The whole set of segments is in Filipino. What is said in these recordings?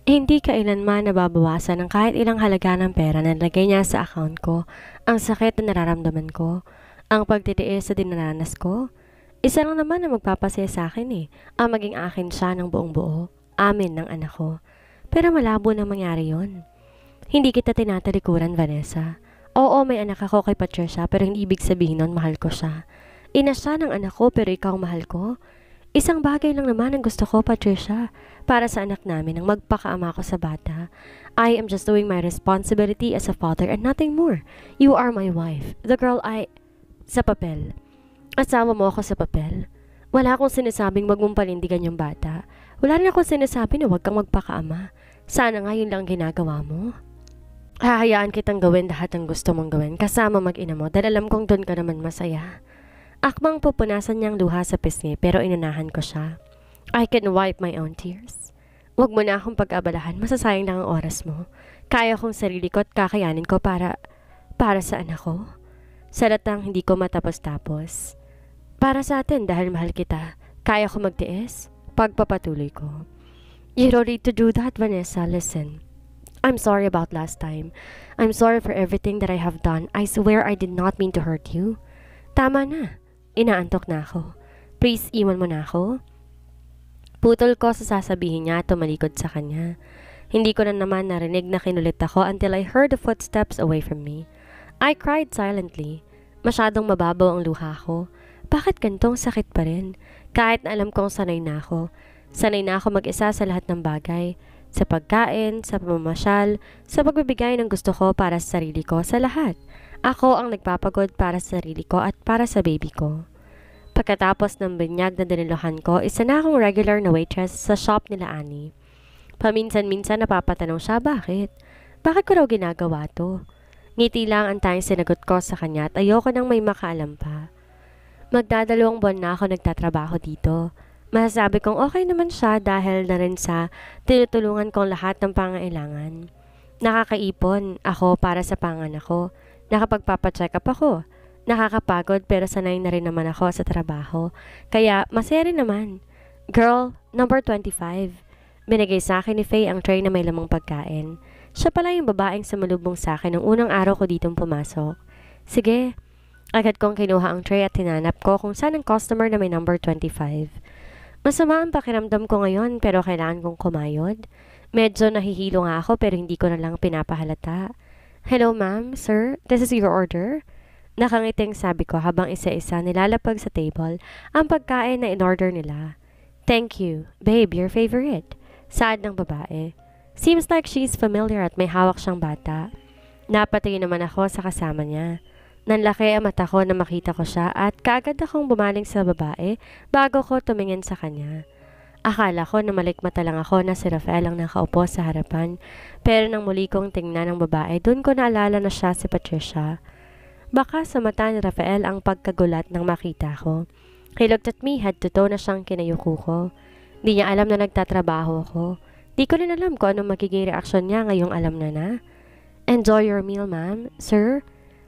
Hindi kailanman nababawasan ng kahit ilang halaga ng pera na nilagay niya sa account ko, ang sakit na nararamdaman ko, ang pagtitiis sa dinaranas ko. Isa lang naman ang magpapasaya sa akin ang maging akin siya ng buong buo, amin ng anak ko. Pero malabo na mangyari yon. Hindi kita tinatalikuran, Vanessa. Oo, may anak ako kay Patricia pero hindi ibig sabihin nun mahal ko siya. Ina siya ng anak ko pero ikaw ang mahal ko. Isang bagay lang naman ang gusto ko, Patricia, para sa anak namin ang magpakaama ko sa bata. I am just doing my responsibility as a father and nothing more. You are my wife, the girl I... Sa papel. Asawa mo ako sa papel. Wala akong sinasabing wag mong panindigan yung bata. Wala rin akong sinasabi na wag kang magpakaama. Sana nga yun lang ginagawa mo. Hahayaan kitang gawin lahat ng gusto mong gawin kasama mag-ina mo dahil alam kong doon ka naman masaya. Akmang pupunasan niyang luha sa pisngi pero inunahan ko siya. I can wipe my own tears. Huwag mo na akong pag-abalahan, masasayang lang ang oras mo. Kaya kong sarili ko at kakayanin ko para sa anak ko. Salatang hindi ko matapos-tapos. Para sa atin dahil mahal kita, kaya ko magtiis, pagpapatuloy ko. You don't need to do that, Vanessa, listen. I'm sorry about last time. I'm sorry for everything that I have done. I swear I did not mean to hurt you. Tama na. Inaantok na ako. Please, iwan mo na ako. Putol ko sa sasabihin niya at tumalikod sa kanya. Hindi ko na naman narinig na kinulit ako until I heard the footsteps away from me. I cried silently. Masyadong mababaw ang luha ko. Bakit gantong sakit pa rin? Kahit na alam kong sanay na ako. Sanay na ako mag-isa sa lahat ng bagay. Sa pagkain, sa pamamasyal, sa pagbibigay ng gusto ko para sa sarili ko, sa lahat. Ako ang nagpapagod para sa sarili ko at para sa baby ko. Pagkatapos ng binyag na diniluhan ko, isa na akong regular na waitress sa shop nila Annie. Paminsan-minsan napapatanong siya bakit? Bakit ko raw ginagawa to? Ngiti lang ang tayong sinagot ko sa kanya at ayoko nang may makaalam pa. Magdadalawang buwan na ako nagtatrabaho dito. Masasabi kong okay naman siya dahil na rin sa tinutulungan kong lahat ng pangailangan. Nakakaipon ako para sa panganak ko. Nakapagpapacheck up ako. Nakakapagod pero sanay na rin naman ako sa trabaho. Kaya masaya rin naman. Girl, number 25. Binigay sa akin ni Faye ang tray na may lamang pagkain. Siya pala yung babaeng sumalubong sa akin nung unang araw ko ditong pumasok. Sige, agad kong kinuha ang tray at hinanap ko kung saan ang customer na may number 25. Masama ang pakiramdam ko ngayon pero kailangan kong kumayod. Medyo nahihilo nga ako pero hindi ko na lang pinapahalata. Hello ma'am, sir, this is your order. Nakangiting sabi ko habang isa-isa nilalapag sa table ang pagkain na in-order nila. Thank you, babe, your favorite. Saad ng babae. Seems like she's familiar at may hawak siyang bata. Napatingin naman ako sa kasama niya. Nanlaki ang mata ko na makita ko siya at kaagad akong bumaling sa babae bago ko tumingin sa kanya. Akala ko na malikmata lang ako na si Rafael ang nakaupo sa harapan pero nang muli kong tingnan ng babae dun ko naalala na siya si Patricia. Baka sa mata ni Rafael ang pagkagulat nang makita ko. He looked at me head to toe na siyang kinayuko ko. Di niya alam na nagtatrabaho ako. Di ko rin alam kung anong magiging reaksyon niya ngayong alam na na. Enjoy your meal, ma'am, sir.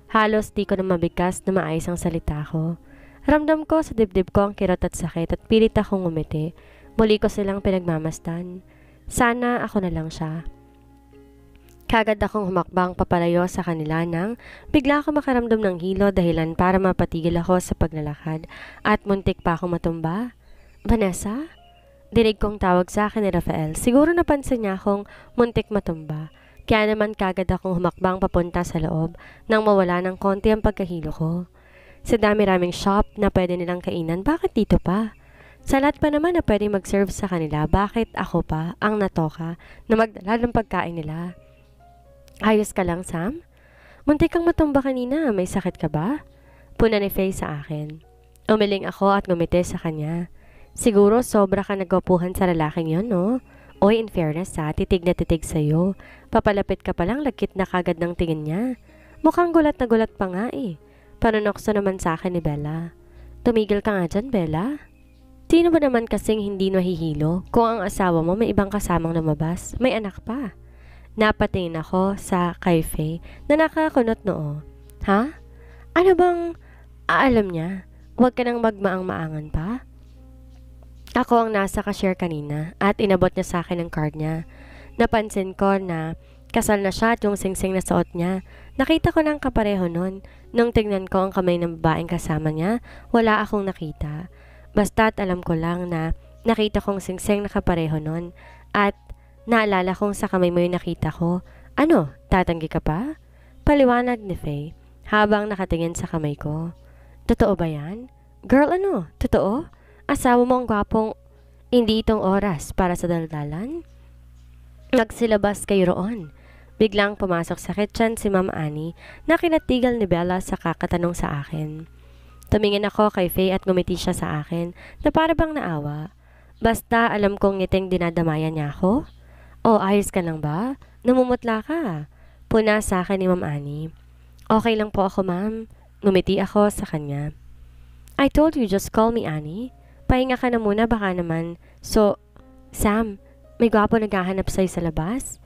Halos di ko na mabigkas na maayos ang salita ko. Ramdam ko sa dibdib ko ang kirot at sakit at pilit akong umiti. Muli ko silang pinagmamasdan. Sana ako na lang siya. Kagad akong humakbang papalayo sa kanila nang bigla ako makaramdam ng hilo dahilan para mapatigil ako sa paglalakad at muntik pa akong matumba. Vanessa? Dinig kong tawag sa akin ni Rafael. Siguro napansin niya akong muntik matumba. Kaya naman kagad akong humakbang papunta sa loob nang mawala ng konti ang pagkahilo ko. Sa dami-raming shop na pwede nilang kainan, bakit dito pa? Sa lahat pa naman na pwede mag-serve sa kanila, bakit ako pa ang natoka na magdala ng pagkain nila? Ayos ka lang, Sam? Muntik kang matumba kanina, may sakit ka ba? Puna ni Faye sa akin. Umiling ako at ngumiti sa kanya. Siguro sobra ka nagwapuhan sa lalaking yon, no? Oy, in fairness titig na titig sa'yo. Papalapit ka palang lagkit na kagad ng tingin niya. Mukhang gulat na gulat pa nga eh. Panunokso naman sa akin ni Bella. Tumigil ka nga dyan, Bella. Sino ba naman kasing hindi mahihilo kung ang asawa mo may ibang kasamang lumabas, may anak pa? Napatingin ako sa kay Faye na nakakunot noo. Ha? Ano bang alam niya? Huwag ka nang magmaang-maangan pa? Ako ang nasa cashier kanina at inabot niya sa akin ang card niya. Napansin ko na kasal na siya at yung singsing na suot niya. Nakita ko ng kapareho nun. Nung tingnan ko ang kamay ng babaeng kasama niya, wala akong nakita. Basta't alam ko lang na nakita kong singsing na kapareho nun. At naalala kong sa kamay mo yung nakita ko. Ano, tatanggi ka pa? Paliwanag ni Faye habang nakatingin sa kamay ko. Totoo ba yan? Girl, ano? Totoo? Asawa mo ang gwapong hindi itong oras para sa daldalan? Nagsilabas kayo roon. Biglang pumasok sa kitchen si Ma'am Annie na kinatigal ni Bella sa kakatanong sa akin. Tumingin ako kay Faye at ngumiti siya sa akin na para bang naawa. Basta alam kong ngiting dinadamayan niya ako. Oh, ayos ka lang ba? Namumutla ka. Puna sa akin ni Ma'am Annie. Okay lang po ako, ma'am. Ngumiti ako sa kanya. I told you, just call me Annie. Pahinga ka na muna, baka naman. So, Sam, may gwapo naghahanap sa'yo sa labas?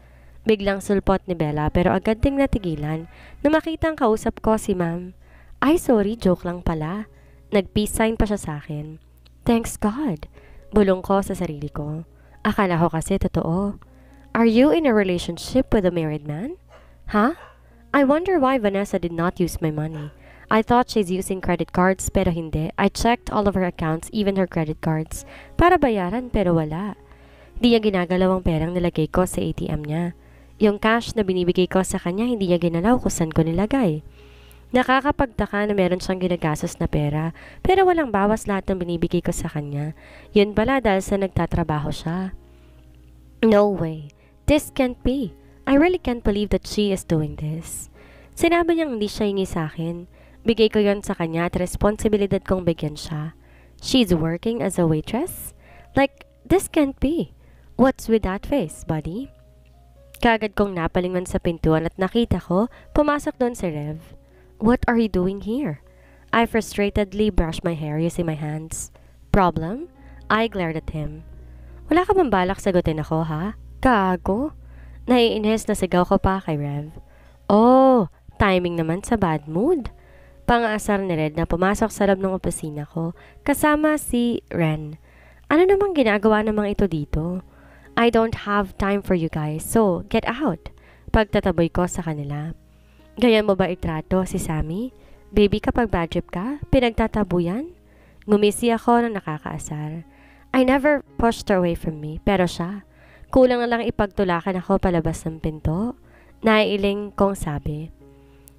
Biglang sulpot ni Bella pero agad ding natigilan na makitang kausap ko si ma'am. Ay, sorry, joke lang pala. Nag-peace sign pa siya sa akin. Thanks God. Bulong ko sa sarili ko. Akala ko kasi totoo. Are you in a relationship with a married man? Huh? I wonder why Vanessa did not use my money. I thought she's using credit cards pero hindi. I checked all of her accounts, even her credit cards, para bayaran pero wala. Hindi niya ginagalaw ang perang nilagay ko sa ATM niya. Yung cash na binibigay ko sa kanya, hindi niya ginalaw kung saan ko nilagay. Nakakapagtaka na meron siyang ginagastos na pera, pero walang bawas lahat ng binibigay ko sa kanya. Yun pala dahil sa nagtatrabaho siya. No way. This can't be. I really can't believe that she is doing this. Sinabi niyang hindi siya hingi sa akin. Bigay ko yon sa kanya at responsibilidad kong bigyan siya. She's working as a waitress? Like, this can't be. What's with that face, buddy? Kagad kong napalingon sa pintuan at nakita ko, pumasok doon si Rev. What are you doing here? I frustratedly brushed my hair using my hands. Problem? I glared at him. Wala ka bang balak sagutin ako, ha? Gago? Naiinis na sigaw ko pa kay Rev. Oh, timing naman sa bad mood. Pang-aasar ni Red na pumasok sa loob ng opisina ko kasama si Ren. Ano namang ginagawa namang ito dito? I don't have time for you guys, so get out. Pagtataboy ko sa kanila. Ganyan mo ba itrato si Sammy? Baby kapag bad trip ka, pinagtatabuyan? Ngumisi ako na nakakaasar. I never pushed her away from me, pero siya. Kulang na lang ipagtulakan ako palabas ng pinto. Naiiling kong sabi.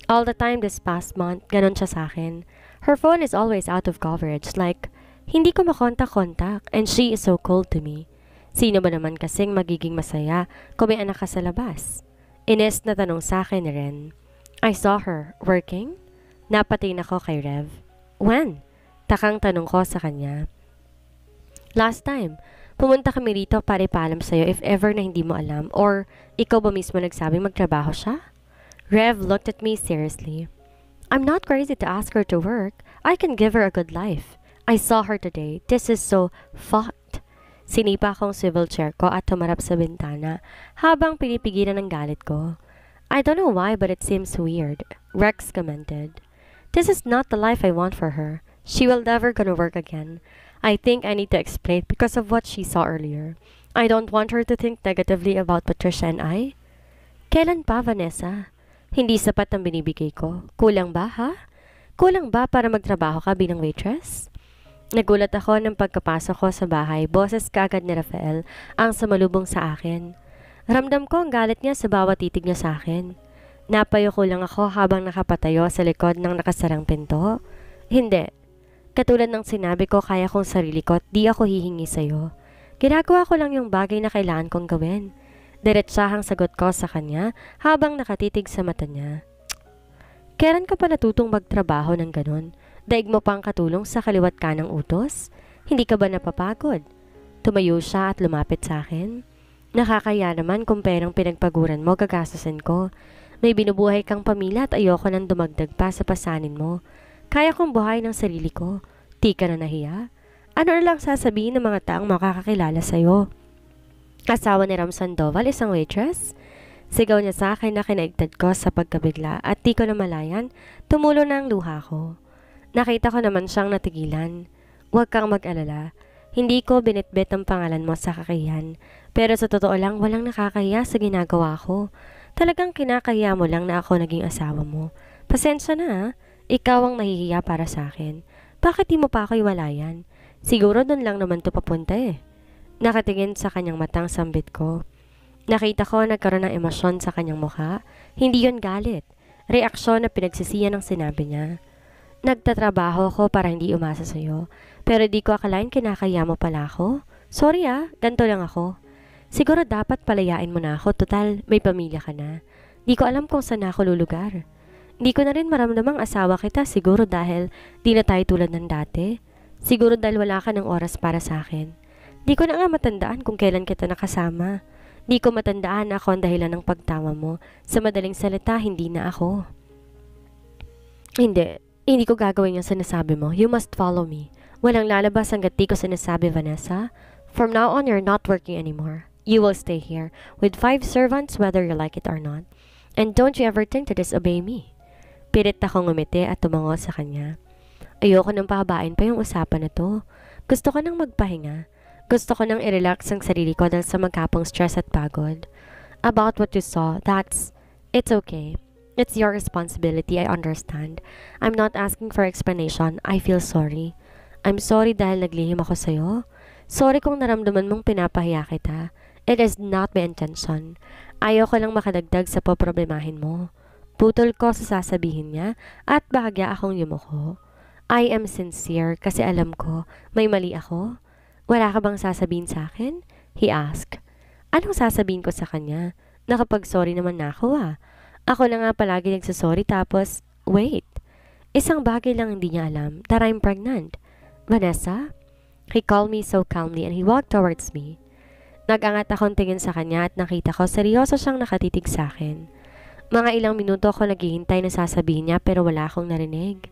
All the time this past month, ganon siya sa akin. Her phone is always out of coverage, like, hindi ko makontak-kontak, and she is so cold to me. Sino ba naman kasing magiging masaya kung may anak ka sa labas? Ines na tanong sa akin ni Ren. I saw her, working? Napatingin ako kay Rev. When? Takang tanong ko sa kanya. Last time, pumunta kami rito para ipaalam sa'yo if ever na hindi mo alam, or ikaw ba mismo nagsabing magtrabaho siya? Rev looked at me seriously. I'm not crazy to ask her to work. I can give her a good life. I saw her today. This is so fucked. Sinipa akong swivel chair ko at tumarap sa bintana habang pinipigilan ng galit ko. I don't know why but it seems weird. Rex commented. This is not the life I want for her. She will never gonna work again. I think I need to explain because of what she saw earlier. I don't want her to think negatively about Patricia and I. Kailan pa, Vanessa? Hindi sapat ang binibigay ko. Kulang ba, ha? Kulang ba para magtrabaho ka bilang waitress? Nagulat ako ng pagkapasok ko sa bahay. Boses kaagad ni Rafael ang sumalubong sa akin. Ramdam ko ang galit niya sa bawat titig niya sa akin. Napayuko lang ako habang nakapatayo sa likod ng nakasarang pinto. Hindi. Katulad ng sinabi ko, kaya kong sarili ko at di ako hihingi sa'yo. Ginagawa ko lang yung bagay na kailangan kong gawin. Diretsahang sagot ko sa kanya habang nakatitig sa mata niya. Kailan ka pa natutong magtrabaho ng ganun? Daig mo pang katulong sa kaliwat kanang utos? Hindi ka ba napapagod? Tumayo siya at lumapit sa akin. Nakakaya naman kung perang pinagpaguran mo gagastusin ko. May binubuhay kang pamilya at ayoko nang dumagdag pa sa pasanin mo. Kaya kong buhay ng sarili ko. Di ka na nahiya? Ano na lang sasabihin ng mga taong makakakilala sa'yo? Asawa ni Ram Sandoval, isang waitress? Sigaw niya sa akin na kinaigtad ko sa pagkabigla at di ko na malayan, tumulo na ang luha ko. Nakita ko naman siyang natigilan. Huwag kang mag-alala. Hindi ko binitbit ang pangalan mo sa kakahiyan. Pero sa totoo lang, walang nakakahiya sa ginagawa ko. Talagang kinakahiya mo lang na ako naging asawa mo. Pasensya na ha. Ikaw ang nahihiya para sa akin. Bakit di mo pa ako iwalayan? Siguro doon lang naman to papunta eh. Nakatingin sa kanyang matang sambit ko. Nakita ko nagkaroon ng emosyon sa kanyang mukha. Hindi yon galit. Reaksyon na pinagsisiyan ng sinabi niya. Nagtatrabaho ko para hindi umasa sa'yo. Pero di ko akalain kinakaya mo pala ako. Sorry ganito lang ako. Siguro dapat palayain mo na ako. Total, may pamilya ka na. Di ko alam kung saan ako lulugar. Di ko na rin maramdamang asawa kita siguro dahil di na tayo tulad ng dati. Siguro dahil wala ka ng oras para sa akin. Di ko na nga matandaan kung kailan kita nakasama. Di ko matandaan na ako ang dahilan ng pagtawa mo. Sa madaling salita, hindi na ako. Hindi ko gagawin yung sinasabi mo. You must follow me. Walang lalabas hanggat di ko sinasabi, Vanessa. From now on, you're not working anymore. You will stay here with 5 servants whether you like it or not. And don't you ever think to disobey me. Pilit akong ngumiti at tumango sa kanya. Ayoko nang pahabain pa yung usapan na to. Gusto ko nang magpahinga. Gusto ko nang i-relax ang sarili ko dahil sa magkapong stress at pagod. About what you saw, it's okay. It's your responsibility, I understand. I'm not asking for explanation. I feel sorry. I'm sorry dahil naglihim ako sa'yo. Sorry kung naramdaman mong pinapahiya kita. It is not my intention. Ayaw ko lang makadagdag sa poproblemahin mo. Putol ko sa sasabihin niya at bahagya akong yumuko. I am sincere kasi alam ko may mali ako. Wala ka bang sasabihin sa akin? He asked. Anong sasabihin ko sa kanya? Nakapag-sorry naman na ako Ako na nga palagi nagsasorry tapos, wait. Isang bagay lang hindi niya alam, that I'm pregnant. Vanessa? He called me so calmly and he walked towards me. Nag-angat akong tingin sa kanya at nakita ko seryoso siyang nakatitig sa akin. Mga ilang minuto ako naghihintay na sasabihin niya pero wala akong narinig.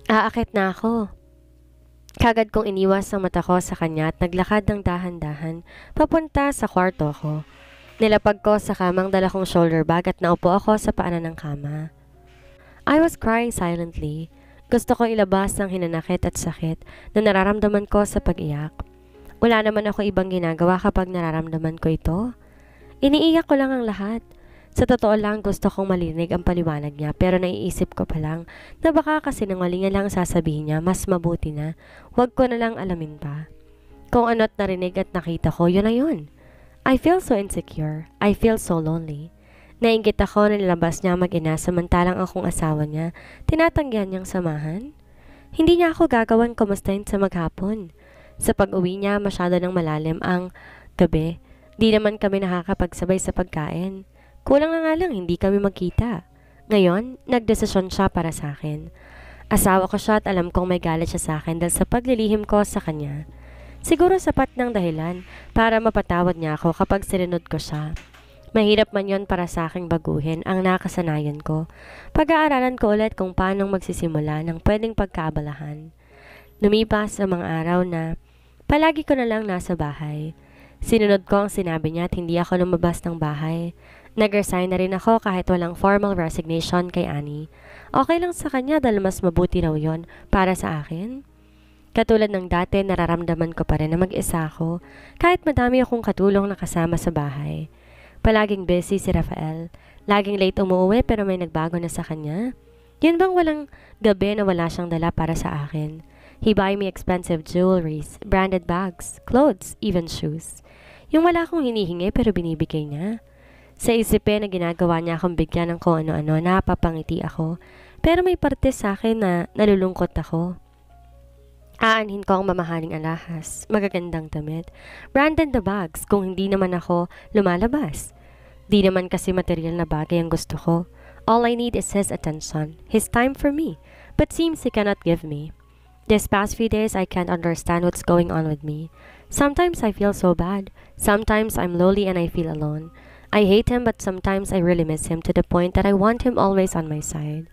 Aakit na ako. Kagad kong iniwas ang mata ko sa kanya at naglakad ng dahan-dahan papunta sa kwarto ko. Nilapag ko sa kamang dala kong shoulder bag at naupo ako sa paanan ng kama. I was crying silently. Gusto ko ilabas ang hinanakit at sakit na nararamdaman ko sa pag-iyak. Wala naman ako ibang ginagawa kapag nararamdaman ko ito. Iniiyak ko lang ang lahat. Sa totoo lang gusto kong marinig ang paliwanag niya pero naiisip ko pa lang na baka kasi nangalingan lang sasabihin niya mas mabuti na wag ko na lang alamin pa. Kung ano't narinig at nakita ko, yun na yun. I feel so insecure. I feel so lonely. Nainggit ako na nilabas niya mag-ina samantalang akong asawa niya tinatanggihan niyang samahan. Hindi niya ako gagawan kumustahin sa maghapon. Sa pag-uwi niya masyado ng malalim ang gabi. Di naman kami nakakapagsabay sa pagkain. Kulang na nga lang hindi kami magkita. Ngayon, nagdesisyon siya para sa akin. Asawa ko siya at alam kong may galit siya sa akin dahil sa paglilihim ko sa kanya. Siguro sapat ng dahilan para mapatawad niya ako kapag sinunod ko siya. Mahirap man yon para sa aking baguhin ang nakasanayan ko. Pag-aaralan ko ulit kung paano magsisimula ng pwedeng pagkaabalahan. Lumipas ang mga araw na palagi ko na lang nasa bahay. Sinunod ko ang sinabi niya at hindi ako lumabas ng bahay. Nag-resign na rin ako kahit walang formal resignation kay Annie. Okay lang sa kanya dahil mas mabuti raw yon para sa akin. Katulad ng dati, nararamdaman ko pa rin na mag-isa ako kahit madami akong katulong na kasama sa bahay. Palaging busy si Rafael. Laging late umuwi pero may nagbago na sa kanya. Yun bang walang gabi na wala siyang dala para sa akin? He buy me expensive jewelries, branded bags, clothes, even shoes. Yung wala akong hinihingi pero binibigay niya. Sa isipin na ginagawa niya akong bigyan ng kung ano-ano, napapangiti ako. Pero may parte sa akin na nalulungkot ako. Aanhin ko ang mamahaling alahas, magagandang damit, branded na bags kung hindi naman ako lumalabas. Di naman kasi material na bagay ang gusto ko. All I need is his attention, his time for me, but seems he cannot give me. These past few days, I can't understand what's going on with me. Sometimes I feel so bad. Sometimes I'm lonely and I feel alone. I hate him, but sometimes I really miss him to the point that I want him always on my side.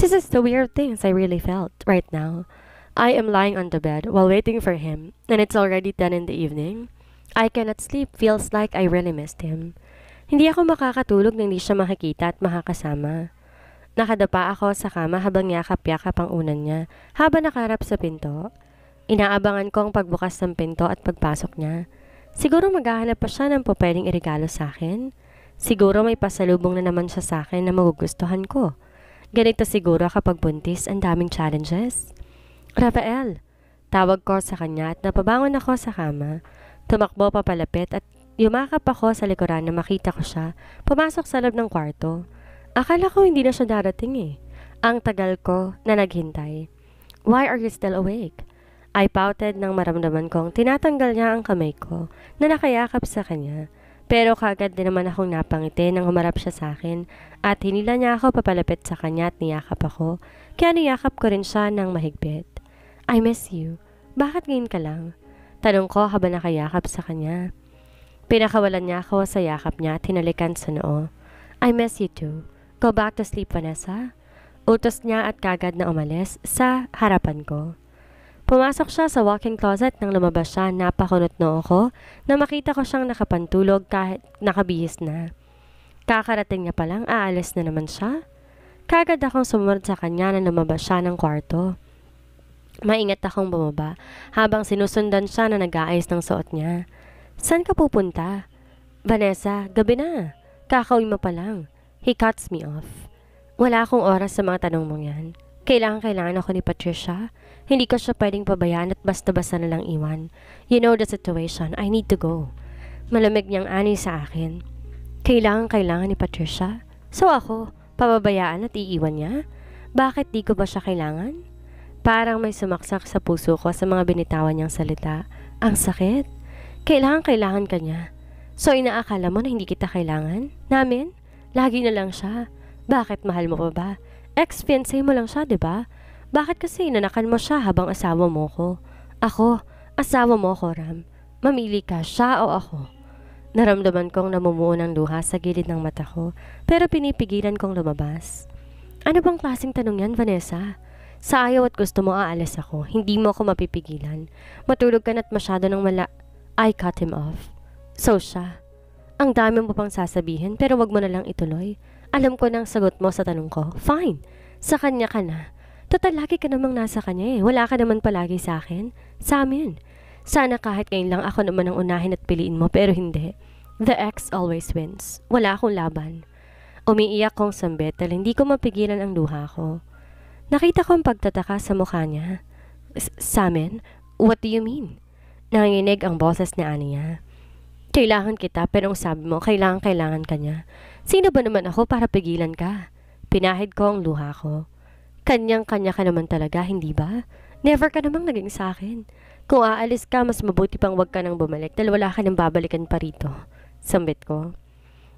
This is the weird things I really felt right now. I am lying on the bed while waiting for him, and it's already 10 in the evening. I cannot sleep, feels like I really missed him. Hindi ako makakatulog nang hindi siya makikita at makakasama. Nakadapa ako sa kama habang yakap-yakap ang unan niya habang nakaharap sa pinto. Inaabangan ko ang pagbukas ng pinto at pagpasok niya. Siguro maghahanap pa siya ng pwedeng iregalo sa akin. Siguro may pasalubong na naman siya sa akin na magugustuhan ko. Ganito siguro kapag buntis, ang daming challenges. Rafael! Tawag ko sa kanya at napabangon ako sa kama. Tumakbo papalapit at yumakap ako sa likuran na makita ko siya pumasok sa loob ng kwarto. Akala ko hindi na siya darating eh. Ang tagal ko na naghintay. Why are you still awake? I pouted nang maramdaman kong tinatanggal niya ang kamay ko na nakayakap sa kanya. Pero kagad din naman akong napangiti nang humarap siya sa akin at hinila niya ako papalapit sa kanya at niyakap ako. Kaya niyakap ko rin siya ng mahigpit. I miss you. Bakit ngayon ka lang? Tanong ko habang nakayakap sa kanya. Pinakawalan niya ako sa yakap niya at hinalikan sa noo. I miss you too. Go back to sleep, Vanessa. Utos niya at kagad na umalis sa harapan ko. Pumasok siya sa walk-in closet nang lumabas siya, napakunot noo ko na makita ko siyang nakapantulog kahit nakabihis na. Kakarating niya palang aalis na naman siya. Kagad akong sumunod sa kanya na lumabas siya ng kwarto. Maingat akong bumaba habang sinusundan siya na nag-aayos ng suot niya. Saan ka pupunta? Vanessa, gabi na. Kakauwi mo pa lang. He cuts me off. Wala akong oras sa mga tanong mong yan. Kailangan ako ni Patricia. Hindi ko siya pwedeng pabayaan at basta-basta na lang iwan. You know the situation. I need to go. Malamig niyang ani sa akin. Kailangan ni Patricia. So ako, pababayaan at iiwan niya? Bakit di ko ba siya kailangan? Parang may sumaksak sa puso ko sa mga binitawan niyang salita. Ang sakit. Kailangan ka niya. So inaakala mo na hindi kita kailangan? Namin? Lagi na lang siya. Bakit mahal mo pa ba? Ex-fiancé mo lang siya, diba? Bakit kasi inanakan mo siya habang asawa mo ko? Ako, asawa mo ko, Ram. Mamili ka, siya o ako. Naramdaman kong namumuo ng luha sa gilid ng mata ko, pero pinipigilan kong lumabas. Ano bang klaseng tanong yan, Vanessa? Sa ayaw at gusto mo aalis ako, hindi mo ako mapipigilan. Matulog ka na't masyado ng I cut him off. So siya. Ang dami mo pang sasabihin pero wag mo na lang ituloy. Alam ko na ang sagot mo sa tanong ko. Fine. Sa kanya ka na. Total lagi ka namang nasa kanya eh. Wala ka naman palagi sa akin. Sa amin. Sana kahit ngayon lang ako naman ang unahin at piliin mo pero hindi. The ex always wins. Wala akong laban. Umiiyak kong sambit dahil hindi ko mapigilan ang luha ko. Nakita ko ang pagtataka sa mukha niya. Sa amin? What do you mean? Nanginginig ang boses ni Anya. Kailangan kita pero ang sabi mo kailangan ka niya. Sino ba naman ako para pigilan ka? Pinahid ko ang luha ko. Kanyang-kanya ka naman talaga, hindi ba? Never ka namang naging sa akin. Kung aalis ka, mas mabuti pang wag ka nang bumalik dahil wala ka nang babalikan pa rito. Sambit ko.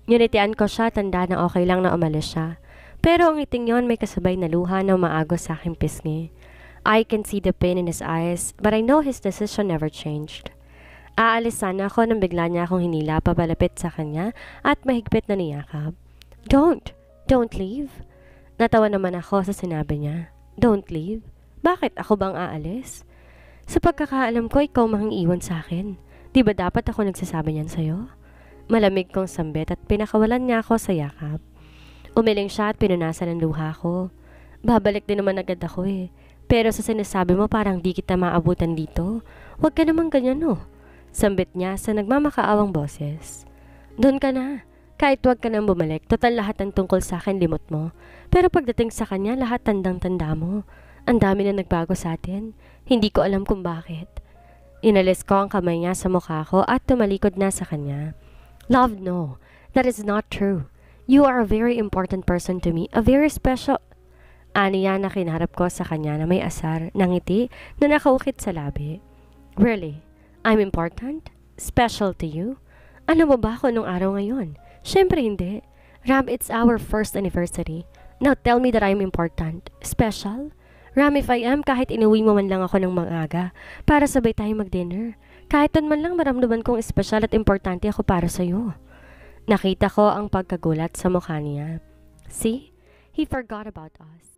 Ngunitian ko siya, tanda na okay lang na umalis siya. Pero ang ngiting yon may kasabay na luha na umaagos sa aking pisngi. I can see the pain in his eyes, but I know his decision never changed. Aalis sana ako nang bigla niya akong hinila papalapit sa kanya at mahigpit na niyakap. Don't leave. Natawa naman ako sa sinabi niya. Don't leave? Bakit ako bang aalis? Sa pagkakaalam ko, ikaw mangiiwan sa akin. Di ba dapat ako nagsasabi niyan sa'yo? Malamig kong sambit at pinakawalan niya ako sa yakap. Umiling siya at pinunasan ang luha ko. Babalik din naman agad ako eh. Pero sa sinasabi mo parang di kita maabutan dito. Huwag ka naman ganyan no. Sambit niya sa nagmamakaawang boses. Doon ka na. Kahit wag ka nang bumalik, total lahat ng tungkol sa akin limot mo. Pero pagdating sa kanya, lahat tandang-tanda mo. Ang dami na nagbago sa atin. Hindi ko alam kung bakit. Inalis ko ang kamay niya sa mukha ko at tumalikod na sa kanya. Love, no. That is not true. You are a very important person to me. A very special... Aniya na kinarap ko sa kanya na may asar, nangiti, na nakaukit sa labi. Really? I'm important? Special to you? Alam mo ba ako nung araw ngayon? Siyempre hindi. Ram, it's our first anniversary. Now tell me that I'm important. Special? Ram, if I am, kahit inuwi mo man lang ako ng maaga para sabay tayo mag-dinner. Kahit doon man lang maramdaman kong espesyal at importante ako para sa'yo. Nakita ko ang pagkagulat sa mukha niya. See? He forgot about us.